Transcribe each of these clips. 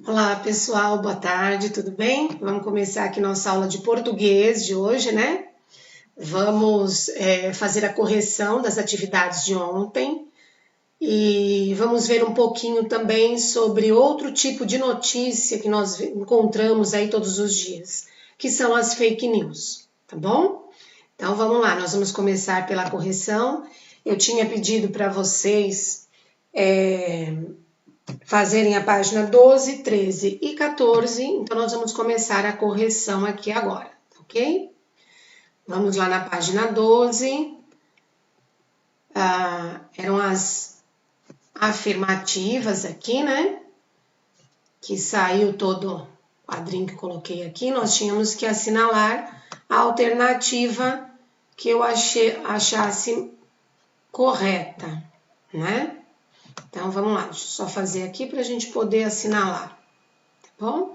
Olá, pessoal, boa tarde, tudo bem? Vamos começar aqui nossa aula de português de hoje, né? Vamos fazer a correção das atividades de ontem e vamos ver um pouquinho também sobre outro tipo de notícia que nós encontramos aí todos os dias, que são as fake news, tá bom? Então vamos lá, nós vamos começar pela correção. Eu tinha pedido para vocês fazerem a página 12, 13 e 14, então nós vamos começar a correção aqui agora, ok? Vamos lá na página 12, eram as afirmativas aqui, né? Que saiu todo o quadrinho que eu coloquei aqui, nós tínhamos que assinalar a alternativa que eu achasse correta, né? Então vamos lá, deixa eu só fazer aqui para a gente poder assinalar, tá bom?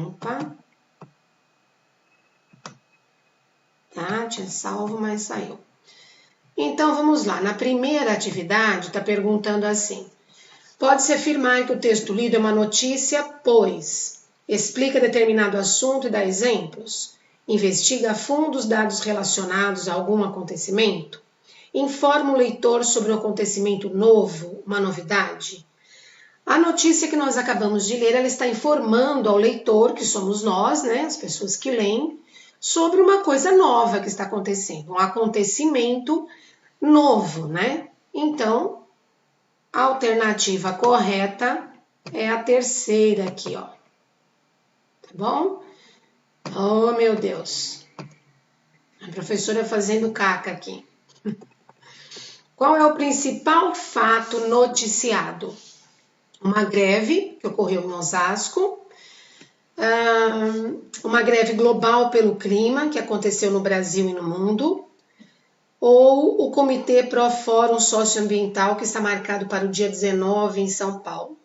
Opa. Tá? Tinha salvo, mas saiu. Então vamos lá. Na primeira atividade, está perguntando assim: pode-se afirmar que o texto lido é uma notícia, pois explica determinado assunto e dá exemplos, investiga a fundo os dados relacionados a algum acontecimento, informa o leitor sobre um acontecimento novo, uma novidade. A notícia que nós acabamos de ler, ela está informando ao leitor, que somos nós, né, as pessoas que leem, sobre uma coisa nova que está acontecendo, um acontecimento novo, né? Então, a alternativa correta é a terceira aqui, ó. Tá bom? Oh, meu Deus. A professora fazendo caca aqui. Qual é o principal fato noticiado? Uma greve que ocorreu em Osasco, uma greve global pelo clima que aconteceu no Brasil e no mundo, ou o Comitê Pro Fórum Socioambiental que está marcado para o dia 19 em São Paulo.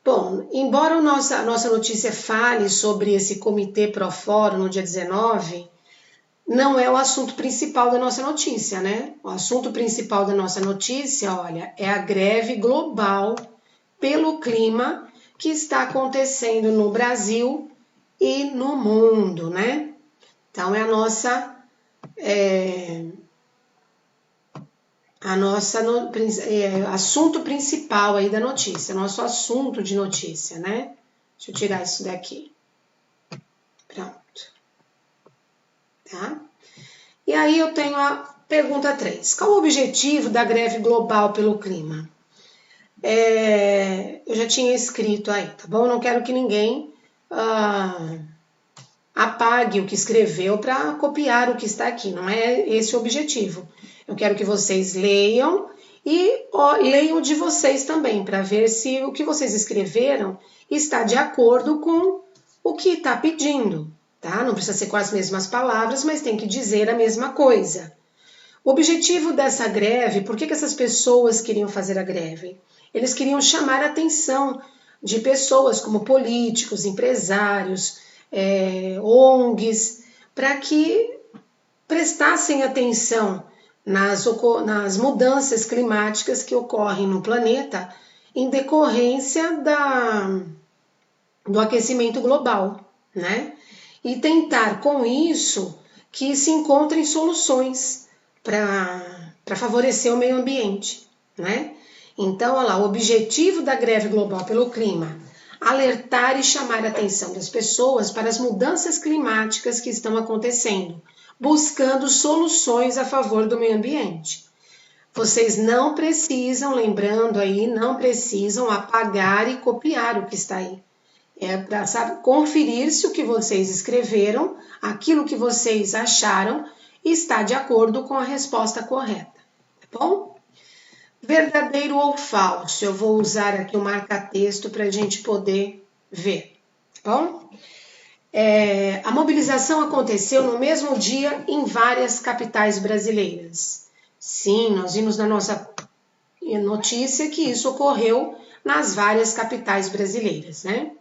Bom, embora a nossa notícia fale sobre esse Comitê Pro Fórum no dia 19, não é o assunto principal da nossa notícia, né? O assunto principal da nossa notícia, olha, é a greve global pelo clima que está acontecendo no Brasil e no mundo, né? Então é assunto principal aí da notícia, nosso assunto de notícia, né? Deixa eu tirar isso daqui. Pronto. Tá? E aí eu tenho a pergunta 3. Qual o objetivo da greve global pelo clima? Eu já tinha escrito aí, tá bom? Não quero que ninguém apague o que escreveu para copiar o que está aqui. Não é esse o objetivo. Eu quero que vocês leiam e leiam de vocês também, para ver se o que vocês escreveram está de acordo com o que está pedindo, tá? Não precisa ser com as mesmas palavras, mas tem que dizer a mesma coisa. O objetivo dessa greve, por que essas pessoas queriam fazer a greve? Eles queriam chamar a atenção de pessoas como políticos, empresários, ONGs, para que prestassem atenção nas mudanças climáticas que ocorrem no planeta em decorrência do aquecimento global, né? E tentar com isso que se encontrem soluções para favorecer o meio ambiente, né? Então, olha lá, o objetivo da greve global pelo clima: alertar e chamar a atenção das pessoas para as mudanças climáticas que estão acontecendo, buscando soluções a favor do meio ambiente. Vocês não precisam, lembrando aí, não precisam apagar e copiar o que está aí. É para conferir se o que vocês escreveram, aquilo que vocês acharam, está de acordo com a resposta correta, tá bom? Verdadeiro ou falso? Eu vou usar aqui o marca-texto para a gente poder ver, tá bom? A mobilização aconteceu no mesmo dia em várias capitais brasileiras. Sim, nós vimos na nossa notícia que isso ocorreu nas várias capitais brasileiras, né?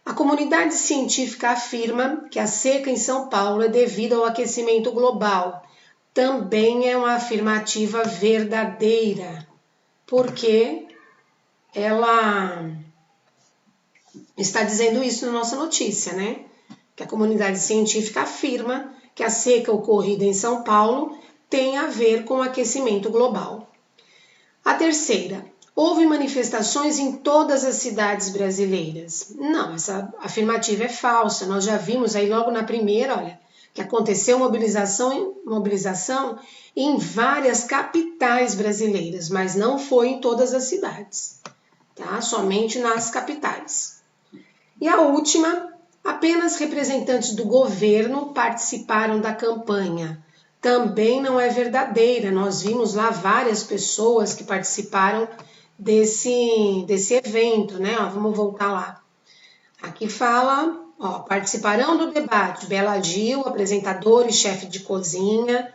A comunidade científica afirma que a seca em São Paulo é devido ao aquecimento global. Também é uma afirmativa verdadeira, porque ela está dizendo isso na nossa notícia, né? Que a comunidade científica afirma que a seca ocorrida em São Paulo tem a ver com o aquecimento global. A terceira, houve manifestações em todas as cidades brasileiras. Não, essa afirmativa é falsa. Nós já vimos aí logo na primeira, olha, que aconteceu mobilização em várias capitais brasileiras, mas não foi em todas as cidades, tá? Somente nas capitais. E a última, apenas representantes do governo participaram da campanha. Também não é verdadeira. Nós vimos lá várias pessoas que participaram desse evento, né? Ó, vamos voltar lá. Aqui fala, ó, participarão do debate Bela Gil, apresentador e chefe de cozinha,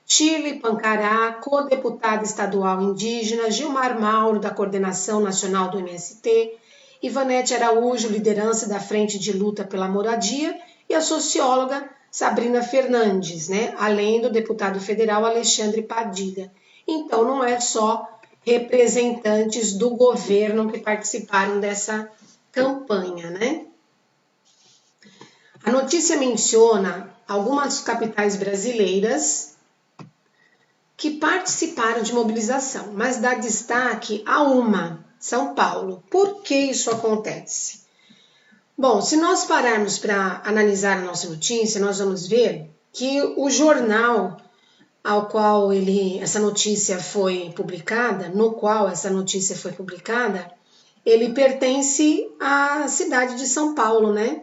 Shirley Pancará, co-deputada estadual indígena, Gilmar Mauro, da Coordenação Nacional do MST, Ivanete Araújo, liderança da Frente de Luta pela Moradia, e a socióloga Sabrina Fernandes, né? Além do deputado federal Alexandre Padilha. Então, não é só representantes do governo que participaram dessa campanha, né? A notícia menciona algumas capitais brasileiras que participaram de mobilização, mas dá destaque a uma, São Paulo. Por que isso acontece? Bom, se nós pararmos para analisar a nossa notícia, nós vamos ver que o jornal ao qual essa notícia foi publicada, no qual essa notícia foi publicada, ele pertence à cidade de São Paulo, né?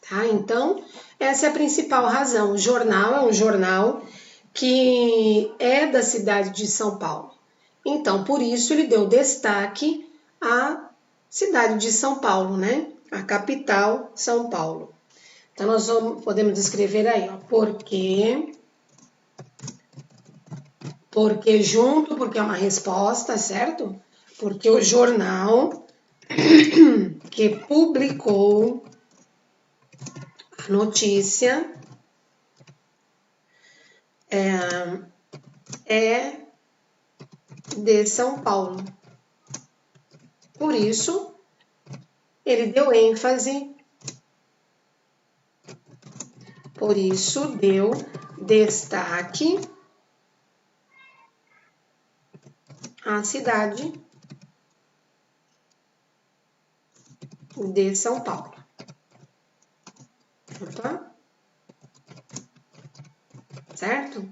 Tá? Então, essa é a principal razão. O jornal é um jornal que é da cidade de São Paulo. Então, por isso, ele deu destaque à cidade de São Paulo, né? A capital, São Paulo. Então, nós podemos escrever aí, ó, porque junto, porque é uma resposta, certo? Porque o jornal que publicou a notícia é de São Paulo. Por isso, ele deu ênfase, por isso deu destaque à cidade de São Paulo. Opa. Certo?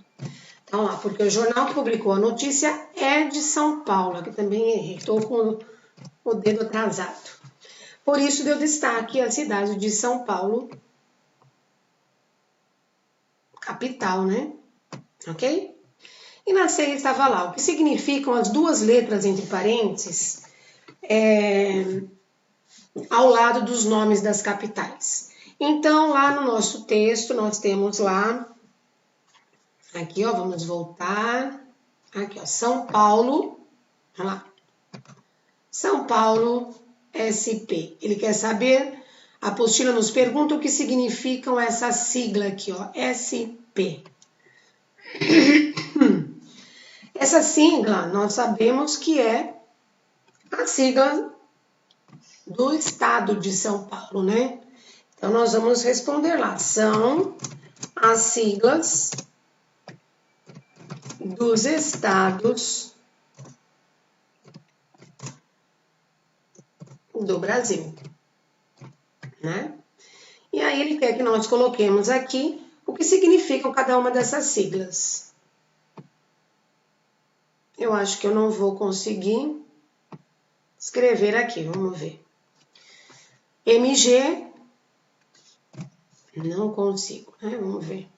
Então, lá, porque o jornal que publicou a notícia é de São Paulo. Aqui também errei, estou com o dedo atrasado. Por isso, deu destaque à cidade de São Paulo, capital, né? Ok? E na ceia estava lá, o que significam as duas letras entre parênteses ao lado dos nomes das capitais. Então, lá no nosso texto, nós temos lá, aqui, ó, vamos voltar, aqui, ó, São Paulo, olha lá, São Paulo, SP. Ele quer saber, a apostila nos pergunta o que significam essa sigla aqui, ó, SP. Essa sigla, nós sabemos que é a sigla do estado de São Paulo, né? Então, nós vamos responder lá. São as siglas dos estados do Brasil, né? E aí, ele quer que nós coloquemos aqui o que significam cada uma dessas siglas. Eu acho que eu não vou conseguir escrever aqui, vamos ver. MG, não consigo, né? Vamos ver.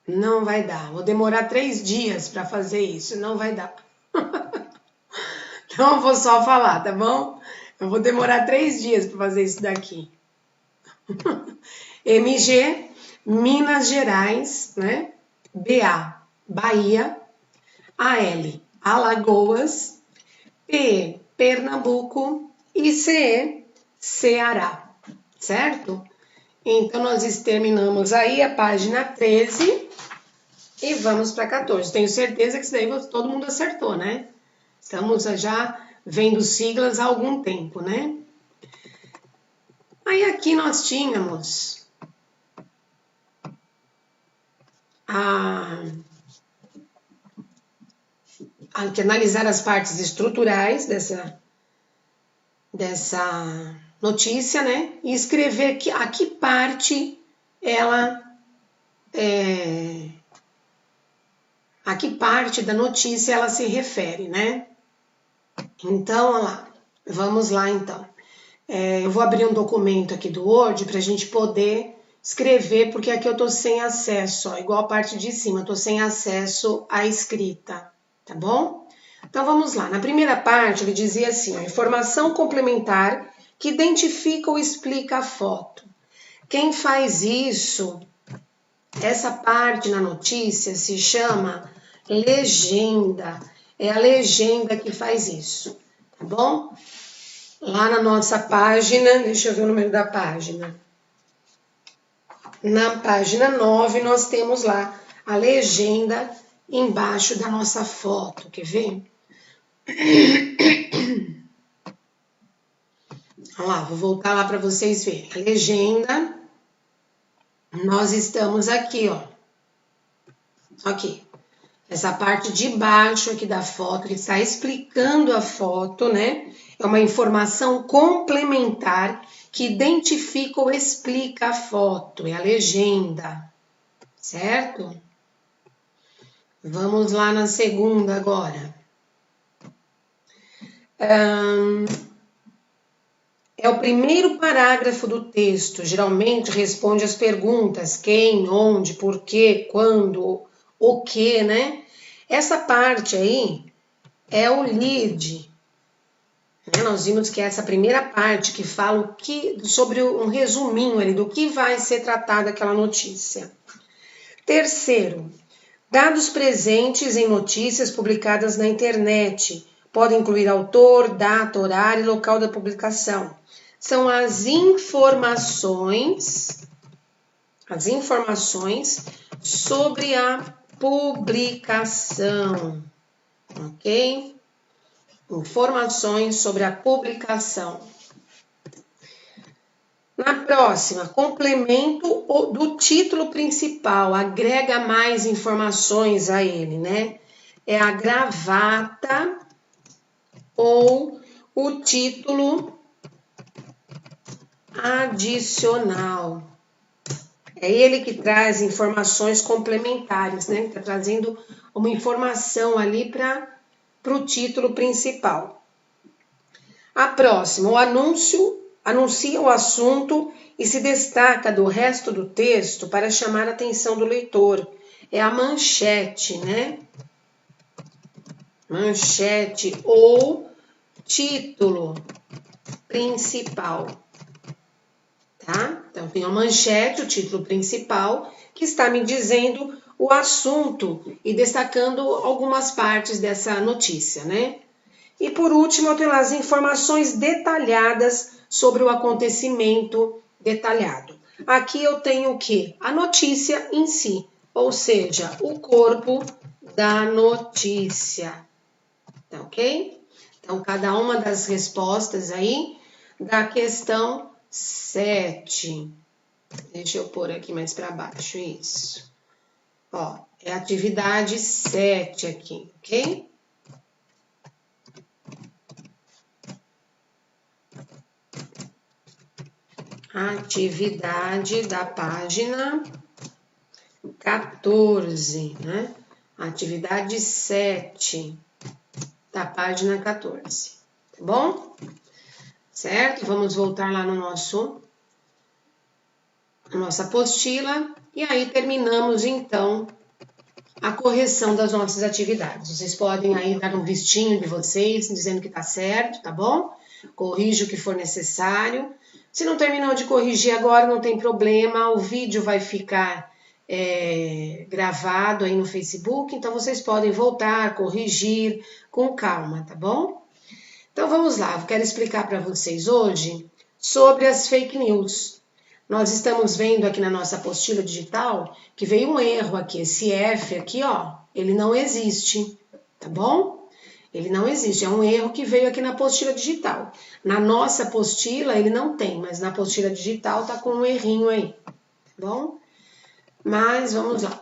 Não vai dar, vou demorar 3 dias para fazer isso, não vai dar. Então, eu vou só falar, tá bom? Eu vou demorar 3 dias para fazer isso daqui. MG, Minas Gerais, né? BA, Bahia. AL, Alagoas. PE, Pernambuco. E CE, Ceará, certo? Então, nós terminamos aí a página 13 e vamos para 14. Tenho certeza que isso daí todo mundo acertou, né? Estamos já vendo siglas há algum tempo, né? Aí aqui nós tínhamos que analisar as partes estruturais dessa notícia, né? E escrever a que parte a que parte da notícia ela se refere, né? Então, olha lá, vamos lá então. Eu vou abrir um documento aqui do Word para a gente poder escrever, porque aqui eu estou sem acesso, ó, igual a parte de cima, eu estou sem acesso à escrita, tá bom? Então vamos lá, na primeira parte ele dizia assim, ó, informação complementar que identifica ou explica a foto. Quem faz isso, essa parte na notícia se chama legenda, é a legenda que faz isso, tá bom? Lá na nossa página, deixa eu ver o número da página. Na página 9 nós temos lá a legenda embaixo da nossa foto, quer ver? Olha lá, vou voltar lá para vocês verem. A legenda, nós estamos aqui, ó. Aqui. Essa parte de baixo aqui da foto, que está explicando a foto, né? É uma informação complementar que identifica ou explica a foto, é a legenda, certo? Vamos lá na segunda agora. É o primeiro parágrafo do texto, geralmente responde as perguntas quem, onde, por quê, quando, o que, né? Essa parte aí é o lead. Nós vimos que é essa primeira parte que fala sobre um resuminho ali do que vai ser tratado aquela notícia. Terceiro, dados presentes em notícias publicadas na internet. Podem incluir autor, data, horário e local da publicação. São as informações sobre a publicação, ok? Informações sobre a publicação. Na próxima, complemento do título principal, agrega mais informações a ele, né? É a gravata ou o título adicional. É ele que traz informações complementares, né? Está trazendo uma informação ali para o título principal. A próxima, o anúncio anuncia o assunto e se destaca do resto do texto para chamar a atenção do leitor. É a manchete, né? Manchete ou título principal, tá? Então tem a manchete, o título principal, que está me dizendo o assunto e destacando algumas partes dessa notícia, né? E por último, eu tenho as informações detalhadas sobre o acontecimento detalhado. Aqui eu tenho o quê? A notícia em si, ou seja, o corpo da notícia, tá ok? Então, cada uma das respostas aí da questão 7. Deixa eu pôr aqui mais para baixo, isso. Ó, é a atividade 7 aqui, ok? Atividade da página 14, né? Atividade 7 da página 14, tá bom? Certo? Vamos voltar lá no nossa apostila e aí terminamos então a correção das nossas atividades. Vocês podem aí dar um vistinho de vocês, dizendo que tá certo, tá bom? Corrija o que for necessário. Se não terminou de corrigir agora, não tem problema, o vídeo vai ficar gravado aí no Facebook, então vocês podem voltar, corrigir com calma, tá bom? Então vamos lá, eu quero explicar para vocês hoje sobre as fake news. Nós estamos vendo aqui na nossa apostila digital que veio um erro aqui, esse F aqui, ó, ele não existe, tá bom? Ele não existe, é um erro que veio aqui na apostila digital. Na nossa apostila ele não tem, mas na apostila digital tá com um errinho aí, tá bom? Mas vamos lá.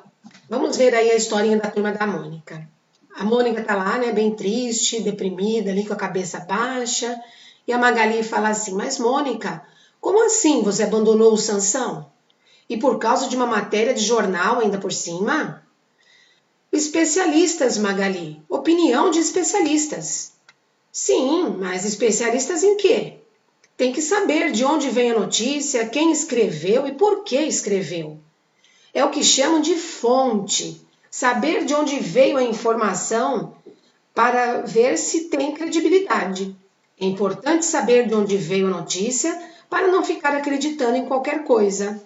Vamos ver aí a historinha da turma da Mônica. A Mônica tá lá, né, bem triste, deprimida, ali com a cabeça baixa. E a Magali fala assim, mas Mônica, como assim você abandonou o Sansão? E por causa de uma matéria de jornal ainda por cima? Especialistas, Magali. Opinião de especialistas. Sim, mas especialistas em quê? Tem que saber de onde vem a notícia, quem escreveu e por que escreveu. É o que chamam de fonte. Saber de onde veio a informação para ver se tem credibilidade. É importante saber de onde veio a notícia para não ficar acreditando em qualquer coisa.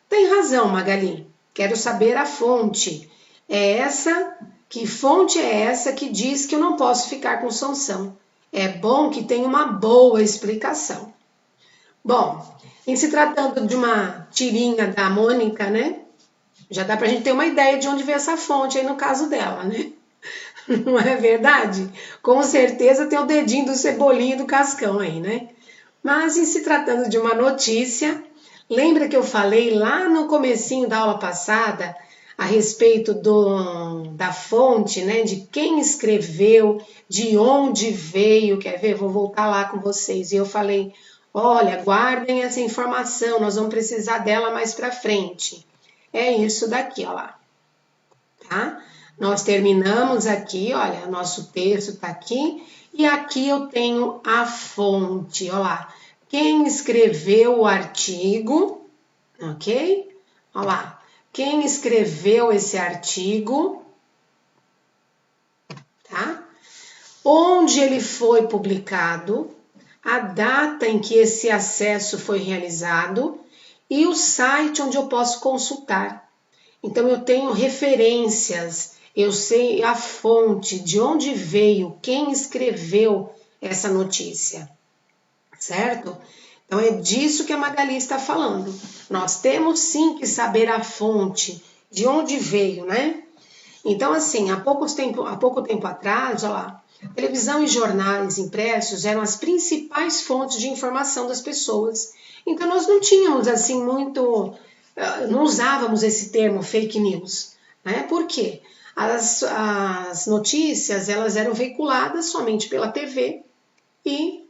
Tem razão, Magali. Quero saber a fonte. Que fonte é essa que diz que eu não posso ficar com Sansão? É bom que tenha uma boa explicação. Bom, em se tratando de uma tirinha da Mônica, né? Já dá pra gente ter uma ideia de onde veio essa fonte aí no caso dela, né? Não é verdade? Com certeza tem o dedinho do Cebolinha e do Cascão aí, né? Mas em se tratando de uma notícia, lembra que eu falei lá no comecinho da aula passada a respeito da fonte, né? De quem escreveu, de onde veio, quer ver? Vou voltar lá com vocês. E eu falei, olha, guardem essa informação, nós vamos precisar dela mais pra frente. É isso daqui, ó lá, tá? Nós terminamos aqui, olha, nosso texto tá aqui, e aqui eu tenho a fonte, ó lá. Quem escreveu o artigo, ok? Ó lá, quem escreveu esse artigo, tá? Onde ele foi publicado, a data em que esse acesso foi realizado e o site onde eu posso consultar. Então eu tenho referências, eu sei a fonte, de onde veio, quem escreveu essa notícia, certo? Então é disso que a Magali está falando. Nós temos sim que saber a fonte, de onde veio, né? Então assim, há pouco tempo atrás, olha lá, televisão e jornais impressos eram as principais fontes de informação das pessoas. Então nós não tínhamos assim não usávamos esse termo fake news, né? Por quê? As notícias elas eram veiculadas somente pela TV e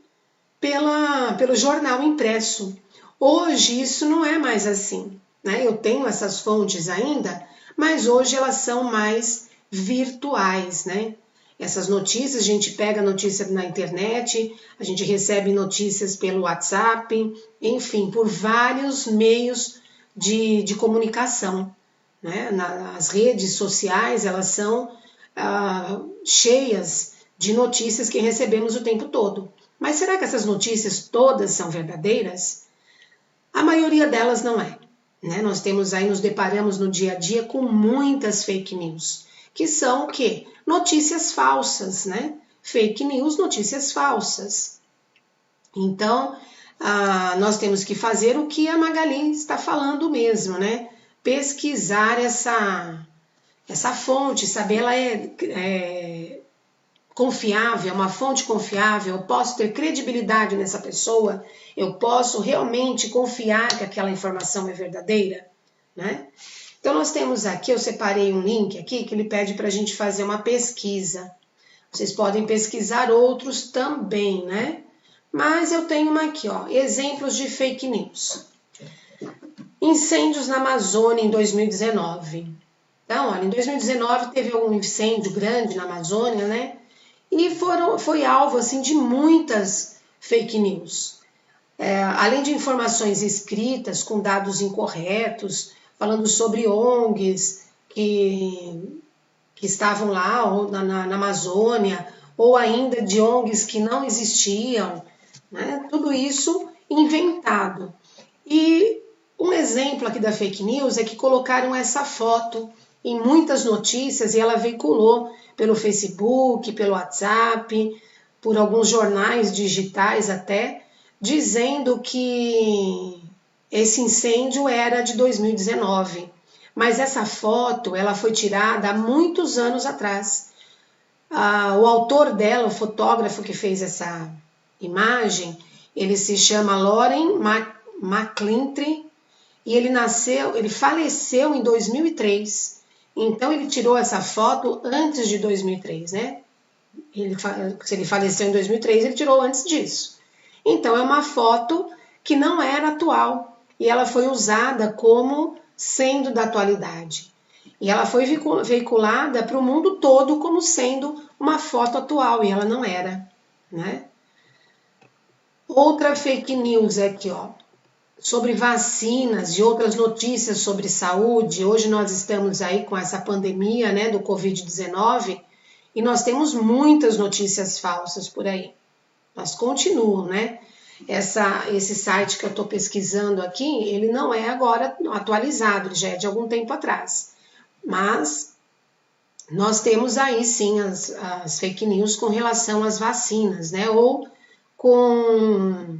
pelo jornal impresso. Hoje isso não é mais assim, né? Eu tenho essas fontes ainda, mas hoje elas são mais virtuais, né? Essas notícias, a gente pega notícia na internet, a gente recebe notícias pelo WhatsApp, enfim, por vários meios de comunicação, né? As redes sociais, elas são cheias de notícias que recebemos o tempo todo. Mas será que essas notícias todas são verdadeiras? A maioria delas não é, né? Nós temos aí, nos deparamos no dia a dia com muitas fake news, que são o quê? Notícias falsas, né? Fake news, notícias falsas. Então, nós temos que fazer o que a Magali está falando mesmo, né? Pesquisar essa fonte, saber ela é confiável, é uma fonte confiável, eu posso ter credibilidade nessa pessoa, eu posso realmente confiar que aquela informação é verdadeira, né? Então nós temos aqui, eu separei um link aqui que ele pede para a gente fazer uma pesquisa. Vocês podem pesquisar outros também, né? Mas eu tenho uma aqui, ó, exemplos de fake news. Incêndios na Amazônia em 2019. Então, olha, em 2019 teve um incêndio grande na Amazônia, né? E foi alvo, assim, de muitas fake news. Além de informações escritas com dados incorretos, falando sobre ONGs que estavam lá ou na Amazônia, ou ainda de ONGs que não existiam, né? Tudo isso inventado. E um exemplo aqui da fake news é que colocaram essa foto em muitas notícias e ela veiculou pelo Facebook, pelo WhatsApp, por alguns jornais digitais até, dizendo que esse incêndio era de 2019. Mas essa foto ela foi tirada há muitos anos atrás. O autor dela, o fotógrafo que fez essa imagem, ele se chama Loren McClintock e ele faleceu em 2003. Então ele tirou essa foto antes de 2003, né? Se ele faleceu em 2003, ele tirou antes disso. Então é uma foto que não era atual e ela foi usada como sendo da atualidade. E ela foi veiculada para o mundo todo como sendo uma foto atual e ela não era, né? Outra fake news aqui, ó, sobre vacinas e outras notícias sobre saúde. Hoje nós estamos aí com essa pandemia, né, do Covid-19 e nós temos muitas notícias falsas por aí. Mas continuam, né? Esse site que eu estou pesquisando aqui, ele não é agora atualizado, ele já é de algum tempo atrás. Mas nós temos aí sim as fake news com relação às vacinas, né? Ou com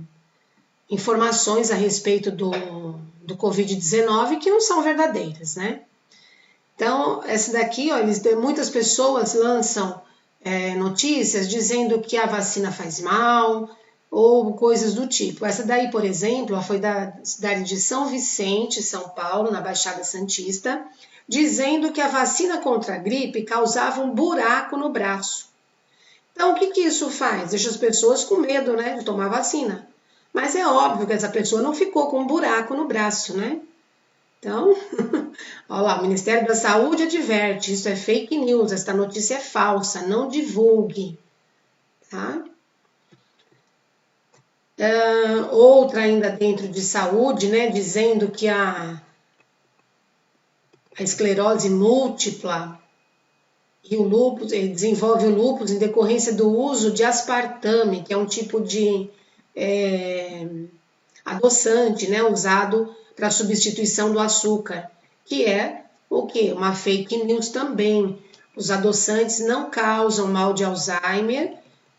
informações a respeito do Covid-19 que não são verdadeiras, né? Então, essa daqui, ó, muitas pessoas lançam notícias dizendo que a vacina faz mal ou coisas do tipo. Essa daí, por exemplo, foi da cidade de São Vicente, São Paulo, na Baixada Santista, dizendo que a vacina contra a gripe causava um buraco no braço. Então, o que isso faz? Deixa as pessoas com medo, né, de tomar vacina. Mas é óbvio que essa pessoa não ficou com um buraco no braço, né? Então, olha lá, o Ministério da Saúde adverte, isso é fake news, esta notícia é falsa, não divulgue, tá? Outra ainda dentro de saúde, né, dizendo que a esclerose múltipla e o lúpus, ele desenvolve o lúpus em decorrência do uso de aspartame, que é um tipo de adoçante, né, usado para substituição do açúcar, que é o quê? Uma fake news também. Os adoçantes não causam mal de Alzheimer,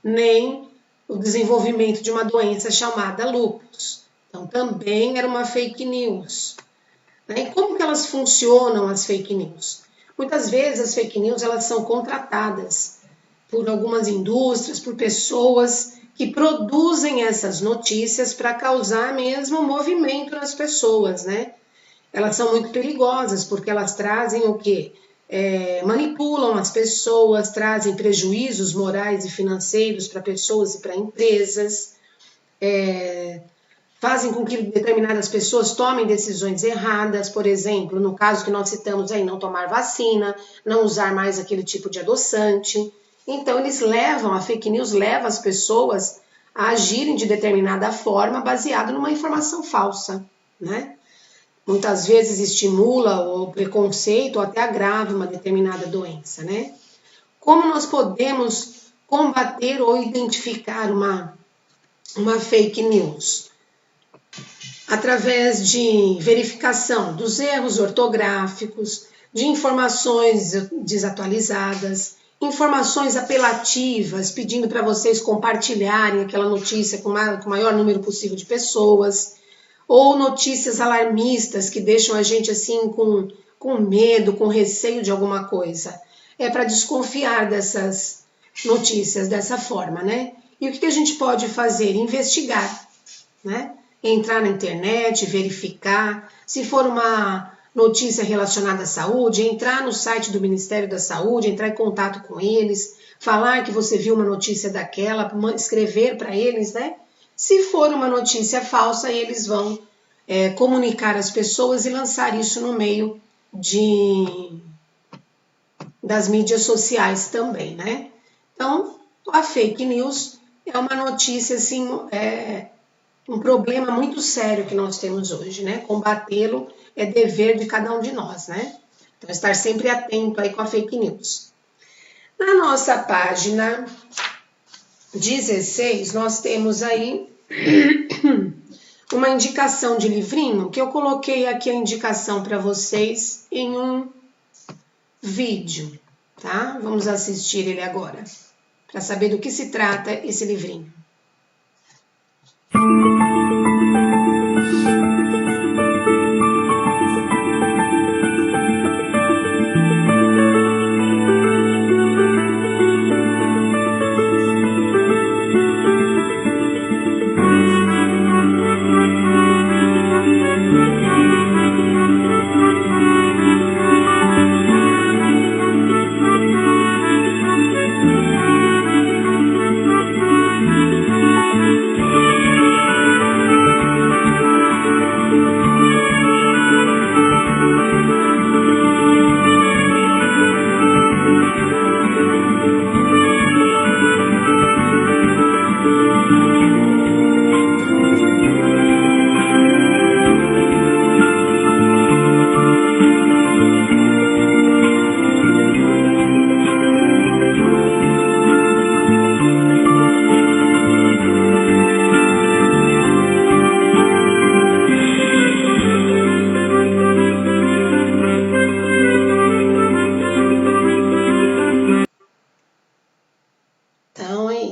nem o desenvolvimento de uma doença chamada lúpus. Então, também era uma fake news. E como que elas funcionam, as fake news? Muitas vezes as fake news elas são contratadas por algumas indústrias, por pessoas que produzem essas notícias para causar mesmo movimento nas pessoas, né? Elas são muito perigosas porque elas trazem o quê? Manipulam as pessoas, trazem prejuízos morais e financeiros para pessoas e para empresas, fazem com que determinadas pessoas tomem decisões erradas, por exemplo, no caso que nós citamos aí, não tomar vacina, não usar mais aquele tipo de adoçante. Então, a fake news leva as pessoas a agirem de determinada forma baseado numa informação falsa, né? Muitas vezes estimula o preconceito ou até agrava uma determinada doença, né? Como nós podemos combater ou identificar uma fake news? Através de verificação dos erros ortográficos, de informações desatualizadas, informações apelativas, pedindo para vocês compartilharem aquela notícia com o maior número possível de pessoas, ou notícias alarmistas que deixam a gente assim com medo, com receio de alguma coisa. É para desconfiar dessas notícias dessa forma, né? E o que a gente pode fazer? Investigar, né? Entrar na internet, verificar. Se for uma notícia relacionada à saúde, entrar no site do Ministério da Saúde, entrar em contato com eles, falar que você viu uma notícia daquela, escrever para eles, né? Se for uma notícia falsa, eles vão comunicar às pessoas e lançar isso no meio das mídias sociais também, né? Então, a fake news é uma notícia, assim, um problema muito sério que nós temos hoje, né? Combatê-lo é dever de cada um de nós, né? Então, estar sempre atento aí com a fake news. Na nossa página 16, nós temos aí uma indicação de livrinho, que eu coloquei aqui a indicação para vocês em um vídeo, tá? Vamos assistir ele agora, para saber do que se trata esse livrinho.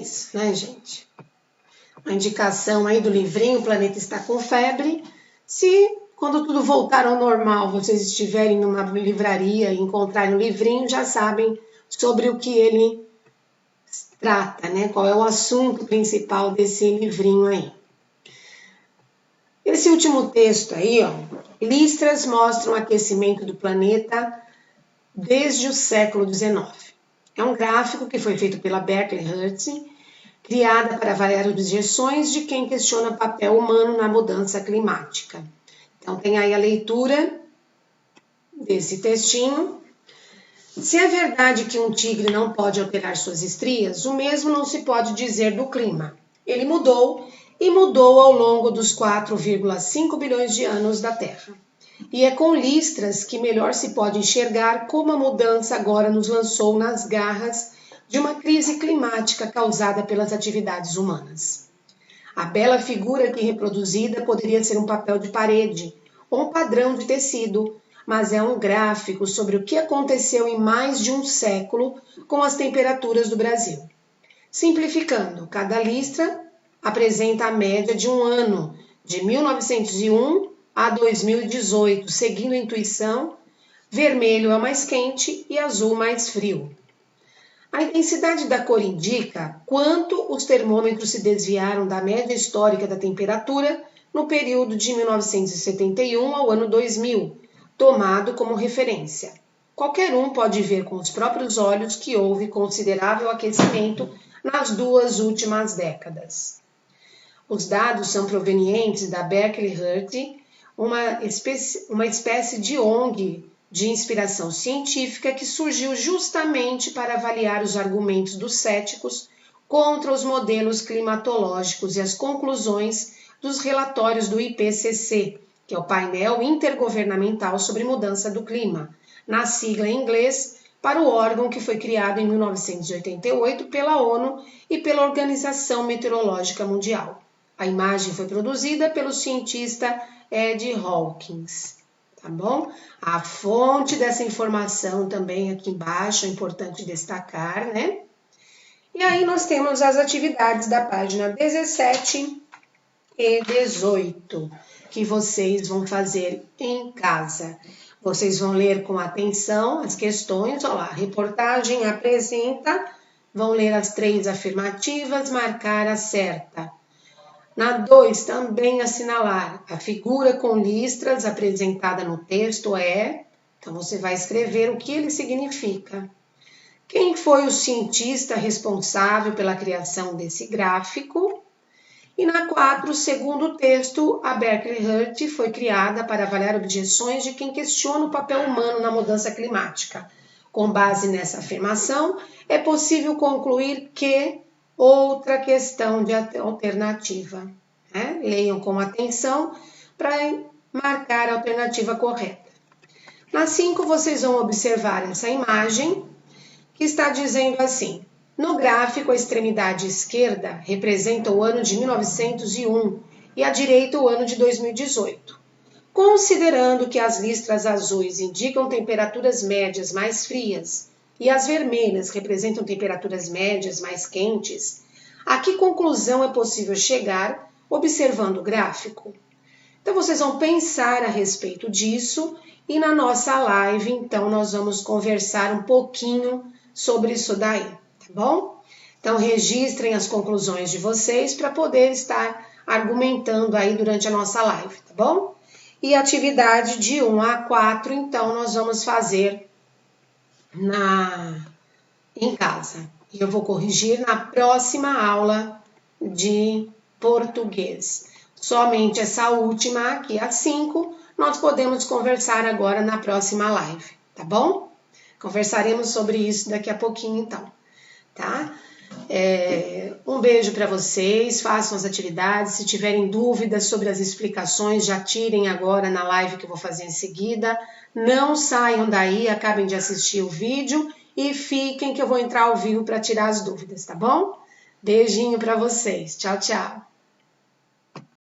isso, né, gente? Uma indicação aí do livrinho, o planeta está com febre. Se quando tudo voltar ao normal, vocês estiverem numa livraria e encontrarem um livrinho, já sabem sobre o que ele trata, né? Qual é o assunto principal desse livrinho aí. Esse último texto aí, ó, listras mostram o aquecimento do planeta desde o século XIX. É um gráfico que foi feito pela Berkeley Hurt, criada para avaliar objeções de quem questiona o papel humano na mudança climática. Então tem aí a leitura desse textinho. Se é verdade que um tigre não pode alterar suas estrias, o mesmo não se pode dizer do clima. Ele mudou e mudou ao longo dos 4,5 bilhões de anos da Terra. E é com listras que melhor se pode enxergar como a mudança agora nos lançou nas garras de uma crise climática causada pelas atividades humanas. A bela figura aqui reproduzida poderia ser um papel de parede ou um padrão de tecido, mas é um gráfico sobre o que aconteceu em mais de um século com as temperaturas do Brasil. Simplificando, cada listra apresenta a média de um ano, de 1901 a 2018, seguindo a intuição, vermelho é o mais quente e azul mais frio. A intensidade da cor indica quanto os termômetros se desviaram da média histórica da temperatura no período de 1971 ao ano 2000, tomado como referência. Qualquer um pode ver com os próprios olhos que houve considerável aquecimento nas 2 últimas décadas. Os dados são provenientes da Berkeley Hurt, uma espécie de ONG de inspiração científica que surgiu justamente para avaliar os argumentos dos céticos contra os modelos climatológicos e as conclusões dos relatórios do IPCC, que é o Painel Intergovernamental sobre Mudança do Clima, na sigla em inglês, para o órgão que foi criado em 1988 pela ONU e pela Organização Meteorológica Mundial. A imagem foi produzida pelo cientista Ed Hawkins, tá bom? A fonte dessa informação também aqui embaixo é importante destacar, né? E aí nós temos as atividades da página 17 e 18, que vocês vão fazer em casa. Vocês vão ler com atenção as questões, olha lá, a reportagem apresenta, vão ler as 3 afirmativas, marcar a certa. Na 2, também assinalar a figura com listras apresentada no texto é, então você vai escrever o que ele significa. Quem foi o cientista responsável pela criação desse gráfico? E na 4, segundo o texto, a Berkeley Hurt foi criada para avaliar objeções de quem questiona o papel humano na mudança climática. Com base nessa afirmação, é possível concluir que outra questão de alternativa. Né? Leiam com atenção para marcar a alternativa correta. Na 5, vocês vão observar essa imagem que está dizendo assim: no gráfico, a extremidade esquerda representa o ano de 1901 e a direita o ano de 2018. Considerando que as listras azuis indicam temperaturas médias mais frias e as vermelhas representam temperaturas médias mais quentes, a que conclusão é possível chegar observando o gráfico? Então, vocês vão pensar a respeito disso e na nossa live, então, nós vamos conversar um pouquinho sobre isso daí, tá bom? Então, registrem as conclusões de vocês para poder estar argumentando aí durante a nossa live, tá bom? E atividade de 1 a 4, então, nós vamos fazer em casa. E eu vou corrigir na próxima aula de português. Somente essa última aqui, a 5, nós podemos conversar agora na próxima live, tá bom? Conversaremos sobre isso daqui a pouquinho, então, tá? Um beijo para vocês, façam as atividades. Se tiverem dúvidas sobre as explicações, já tirem agora na live que eu vou fazer em seguida. Não saiam daí, acabem de assistir o vídeo e fiquem que eu vou entrar ao vivo para tirar as dúvidas, tá bom? Beijinho para vocês. Tchau, tchau.